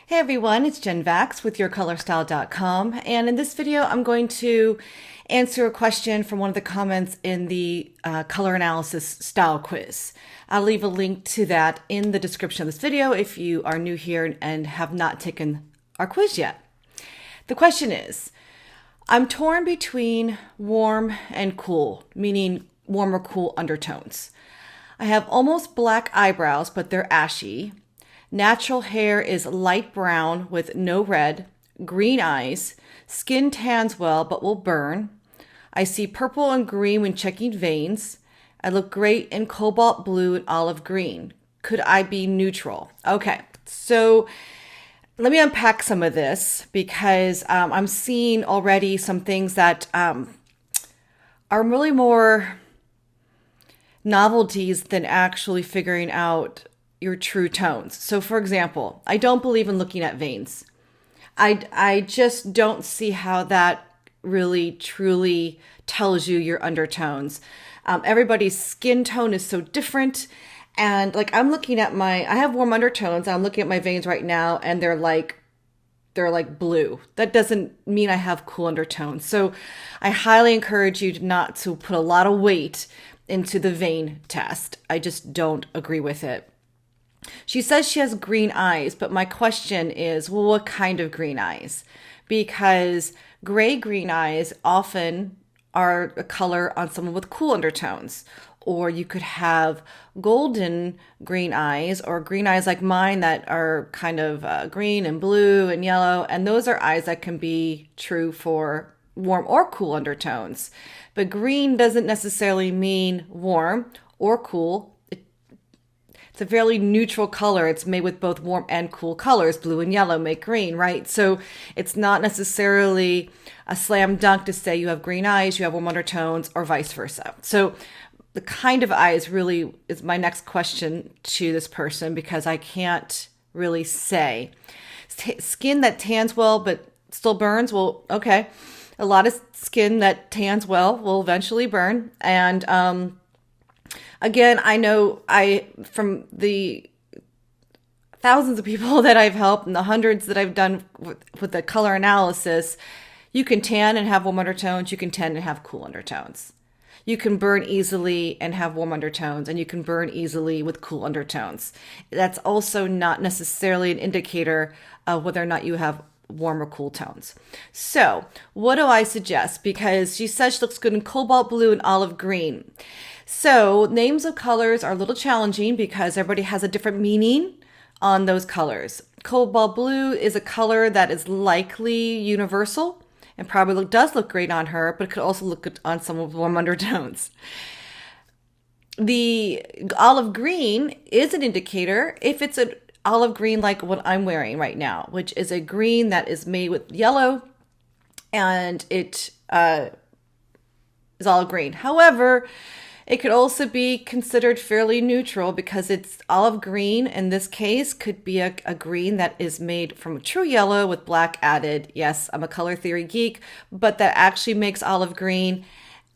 Hey everyone, it's Jen Vax with YourColorStyle.com, and in this video I'm going to answer a question from one of the comments in the color analysis style quiz. I'll leave a link to that in the description of this video if you are new here and have not taken our quiz yet. The question is, I'm torn between warm and cool, meaning warm or cool undertones. I have almost black eyebrows, but they're ashy. Natural hair is light brown with no red, green eyes, skin tans well but will burn. I see purple and green when checking veins. I look great in cobalt blue and olive green. Could I be neutral? Okay, so let me unpack some of this because I'm seeing already some things that are really more novelties than actually figuring out your true tones. So for example, I don't believe in looking at veins. I just don't see how that really truly tells you your undertones. Everybody's skin tone is so different. And like I'm looking at I have warm undertones. I'm looking at my veins right now and they're like blue. That doesn't mean I have cool undertones. So I highly encourage you not to put a lot of weight into the vein test. I just don't agree with it. She says she has green eyes, but my question is, well, what kind of green eyes? Because gray green eyes often are a color on someone with cool undertones. Or you could have golden green eyes or green eyes like mine that are kind of green and blue and yellow. And those are eyes that can be true for warm or cool undertones. But green doesn't necessarily mean warm or cool. It's a fairly neutral color. It's made with both warm and cool colors. Blue and yellow make green, right? So it's not necessarily a slam dunk to say you have green eyes, you have warm undertones, or vice versa. So the kind of eyes really is my next question to this person because I can't really say. Skin that tans well but still burns, well, okay. A lot of skin that tans well will eventually burn. And again, I know from the thousands of people that I've helped and the hundreds that I've done with the color analysis, you can tan and have warm undertones, you can tan and have cool undertones. You can burn easily and have warm undertones, and you can burn easily with cool undertones. That's also not necessarily an indicator of whether or not you have warm or cool tones. So what do I suggest? Because she says she looks good in cobalt blue and olive green. So names of colors are a little challenging because everybody has a different meaning on those colors. Cobalt blue is a color that is likely universal and probably does look great on her, but it could also look good on someone with warm undertones. The olive green is an indicator if it's an olive green like what I'm wearing right now, which is a green that is made with yellow and it is olive green. However, it could also be considered fairly neutral because it's olive green. In this case, could be a green that is made from true yellow with black added. Yes, I'm a color theory geek, but that actually makes olive green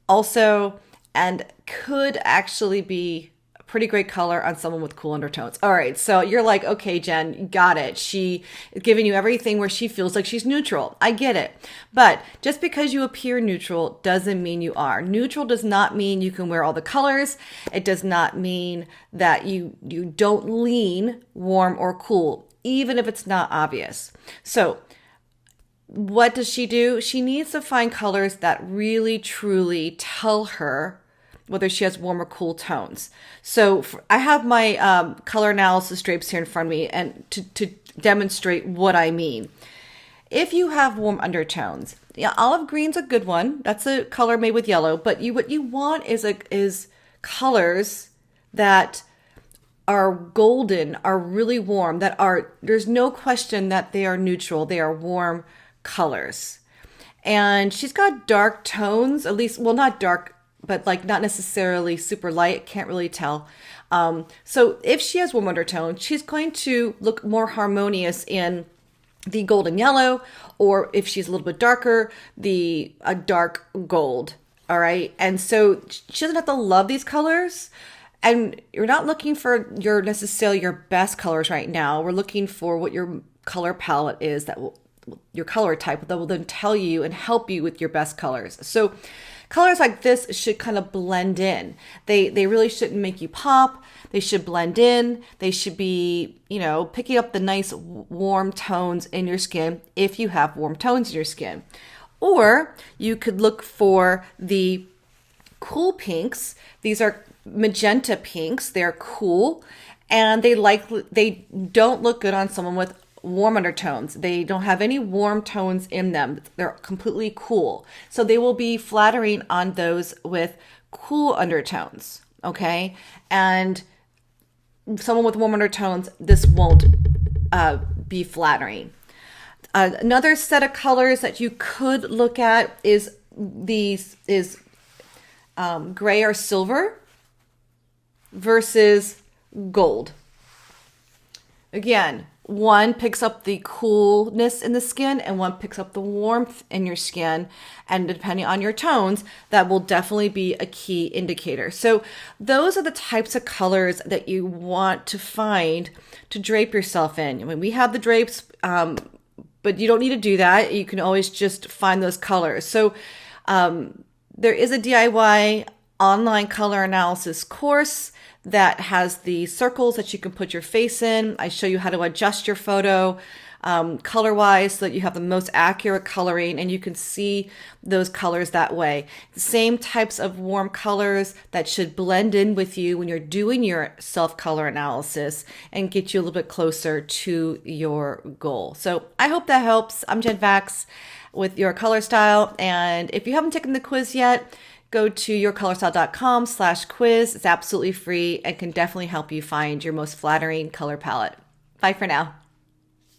also and could actually be a pretty great color on someone with cool undertones. All right, so you're like, okay, Jen, got it. She is giving you everything where she feels like she's neutral. I get it. But just because you appear neutral doesn't mean you are. Neutral does not mean you can wear all the colors. It does not mean that you don't lean warm or cool, even if it's not obvious. So what does she do? She needs to find colors that really, truly tell her whether she has warm or cool tones. So I have my color analysis drapes here in front of me and to demonstrate what I mean. If you have warm undertones, yeah, olive green's a good one. That's a color made with yellow, but what you want is colors that are golden, are really warm, there's no question that they are neutral. They are warm colors. And she's got dark tones, at least, well, not dark, but like not necessarily super light. Can't really tell. So if she has warm undertones, she's going to look more harmonious in the golden yellow, or if she's a little bit darker, a dark gold. All right. And so she doesn't have to love these colors. And you're not looking for your necessarily your best colors right now. We're looking for what your color palette is that will your color type that will then tell you and help you with your best colors. So colors like this should kind of blend in. They really shouldn't make you pop. They should blend in. They should be, picking up the nice warm tones in your skin if you have warm tones in your skin. Or you could look for the cool pinks. These are magenta pinks. They're cool and they don't look good on someone with warm undertones. They don't have any warm tones in them. They're completely cool. So they will be flattering on those with cool undertones. Okay. And someone with warm undertones, this won't be flattering. Another set of colors that you could look at is gray or silver versus gold. Again, one picks up the coolness in the skin and one picks up the warmth in your skin. And depending on your tones, that will definitely be a key indicator. So those are the types of colors that you want to find to drape yourself in. I mean, we have the drapes, but you don't need to do that. You can always just find those colors. So there is a DIY online color analysis course that has the circles that you can put your face in. I show you how to adjust your photo color-wise so that you have the most accurate coloring and you can see those colors that way. The same types of warm colors that should blend in with you when you're doing your self-color analysis and get you a little bit closer to your goal. So I hope that helps. I'm Jen Vax with Your Color Style, and if you haven't taken the quiz yet, go to yourcolorstyle.com/quiz. It's absolutely free and can definitely help you find your most flattering color palette. Bye for now.